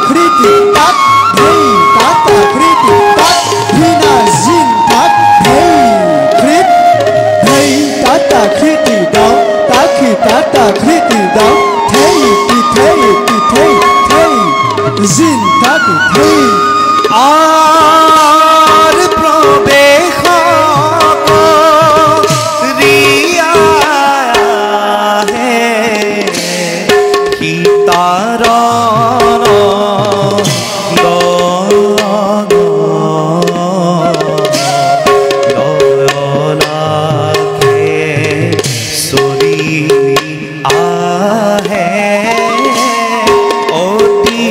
kriti tak hey tata kriti tak hina jin tak hey krit hey tata kriti down taki tata kriti down hey ti hey jin tak hey আর প্রবেশ রিয়া হে সীতারণ ললাকে sorry আহে অতি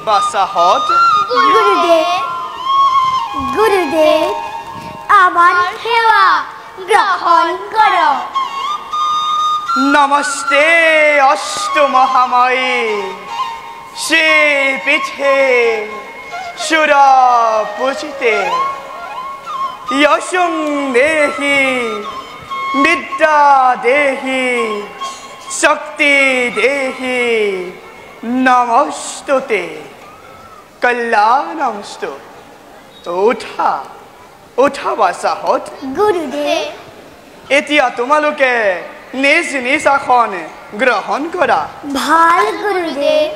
বাসাহত গুরুদেব আমার সেবা গ্রহণ করো। নমস্তে অষ্ট মহামায়ী শ্রী পীঠে সুরা পূজিতে যশং দেহি বিদ্যা দেহি শক্তি দেহি নমস্তুতে কল্যাণমস্তু। উঠা উঠা বাসাহত। গুরুদেব এতিয়া তোমালোকে নিজ নিজ আসন গ্রহণ করা। ভাল গুরুদেব।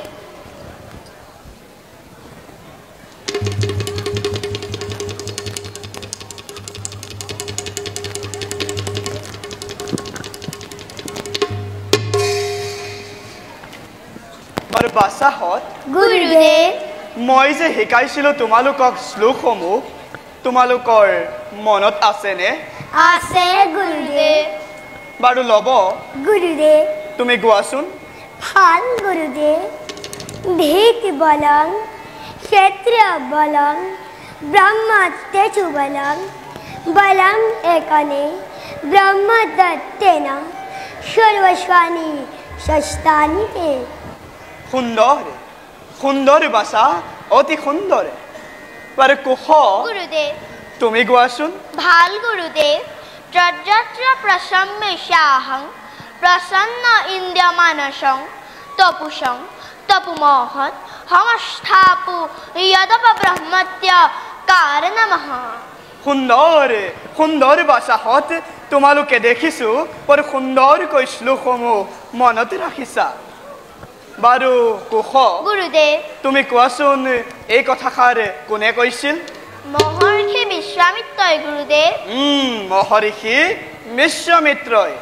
আৰু বাসাহত গুৰুদেৱ মই যে শিকাইছিলো তোমালোকক শ্লোকসমূহ তোমালোকৰ মনত আছেনে? আছে গুৰুদেৱ। বাৰু লব গুৰুদেৱ তুমি গোৱাচোন। ভাল গুৰুদেৱ। ভীত বলং ক্ষেত্ৰীয় বলং ব্ৰহ্মতেজু বলং বলং একনে ব্ৰহ্মদত্তেন সৰ্বস্বানি ষষ্ঠানি তে। সুন্দৰ সুন্দৰ বাসা অতি সুন্দৰ। বাৰু কুশ গুৰুদেৱ তুমি গোৱাচোন। ভাল গুৰুদেৱ। যজ্জত্ৰ প্ৰসম্যস্যাহং প্ৰসন্ন ইন্দ্ৰমানসং তপুষং তপুমহৎ সংস্থাপু যদপ ব্ৰহ্মত্য কাৰণমঃ। সুন্দৰ সুন্দৰ বাসাহত তোমালোকে দেখিছো বৰ সুন্দৰকৈ শ্লোকসমূহ মনত ৰাখিছা। বাৰু কুশ গুৰুদেৱ তুমি কোৱাচোন এই কথাষাৰ কোনে কৈছিল? মহৰ্ষি বিশ্বামিত্ৰই গুৰুদেৱ। মহৰ্ষি বিশ্বামিত্ৰই।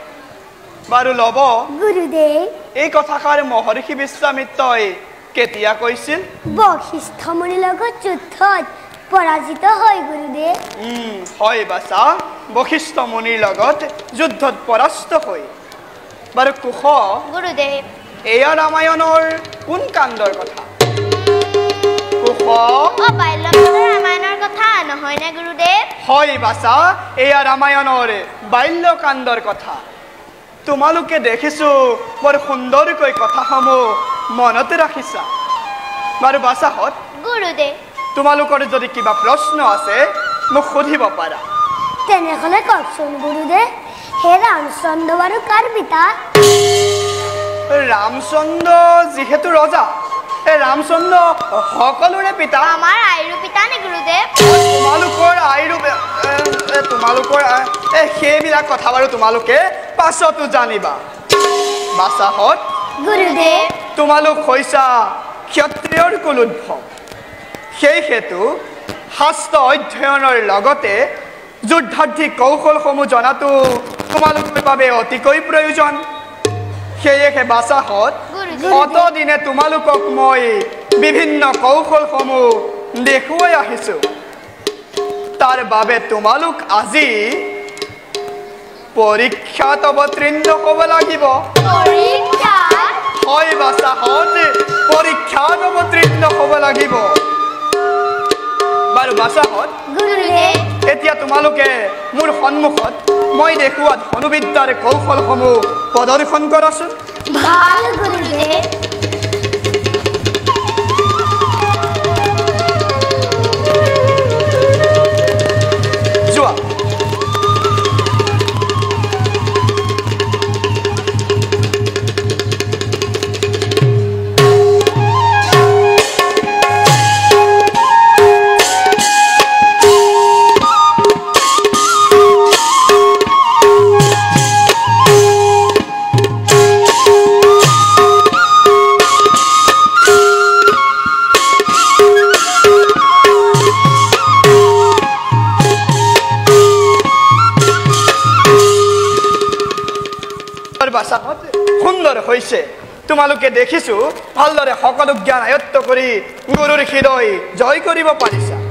বাৰু লব গুৰুদেৱ এই কথাষাৰ মহৰ্ষি বিশ্বামিত্ৰই কেতিয়া কৈছিল? বশিষ্ঠ মুনিৰ লগত যুদ্ধত পৰাজিত হয় গুৰুদেৱ। হয় বাচা বশিষ্ঠ মুনিৰ লগত যুদ্ধত পৰাস্ত হৈ। বাৰু কুশ গুৰুদেৱ এয়া ৰামায়ণৰ কোন কাণ্ডৰ কথা? কুশ বাল্যকালৰ ৰামায়ণৰ কথা নহয়নে গুৰুদেৱ? হয় বাচা এয়া ৰামায়ণৰ বাল্যকাণ্ডৰ কথা। তোমালোকে দেখিছো বৰ সুন্দৰকৈ কথাসমূহ মনতে ৰাখিছা বাৰু বাছাহঁত গুৰুদেৱ তোমালোকৰ যদি কিবা প্ৰশ্ন আছে মোক সুধিব পাৰা তেনেহ'লে কওকচোন গুৰুদেৱ হে ৰামচন্দ্ৰ বাৰু কাৰ পিতা ৰামচন্দ্ৰ যিহেতু ৰজা এই ৰামচন্দ্ৰ সকলোৰে পিতা আমাৰ আইৰো পিতা নে গুৰুদেৱ তোমালোকৰ আইৰো তোমালোকৰ সেইবিলাক কথা বাৰু তোমালোকে পাছতো জানিবা বাছাহঁত গুৰুদেৱ তোমালোক হৈছা ক্ষত্ৰিয়ৰ কুলোদ্ভৱ সেই হেতু শাস্ত্ৰ অধ্যয়নৰ লগতে যুদ্ধাৰ্থী কৌশলসমূহ জনাটো তোমালোকৰ বাবে অতিকৈ প্ৰয়োজন সেয়েহে বাছাহঁত অতদিনে তোমালোকক মই বিভিন্ন কৌশলসমূহ দেখুৱাই আহিছোঁ তাৰ বাবে তোমালোক আজি পৰীক্ষাত অৱতীৰ্ণ হ'ব লাগিব হয় বাছাহঁত পৰীক্ষাত অৱতীৰ্ণ হ'ব লাগিব বাৰু বাছাহঁত এতিয়া তোমালোকে মোৰ সন্মুখত মই দেখুওৱা ধনুবিদ্যাৰ কৌশলসমূহ প্ৰদৰ্শন কৰাচোন ভাল গুৰুদেৱ যোৱা সুন্দৰ হৈছে তোমালোকে দেখিছো ভালদৰে সকলো জ্ঞান আয়ত্ত কৰি গুৰুৰ হৃদয় জয় কৰিব পাৰিছা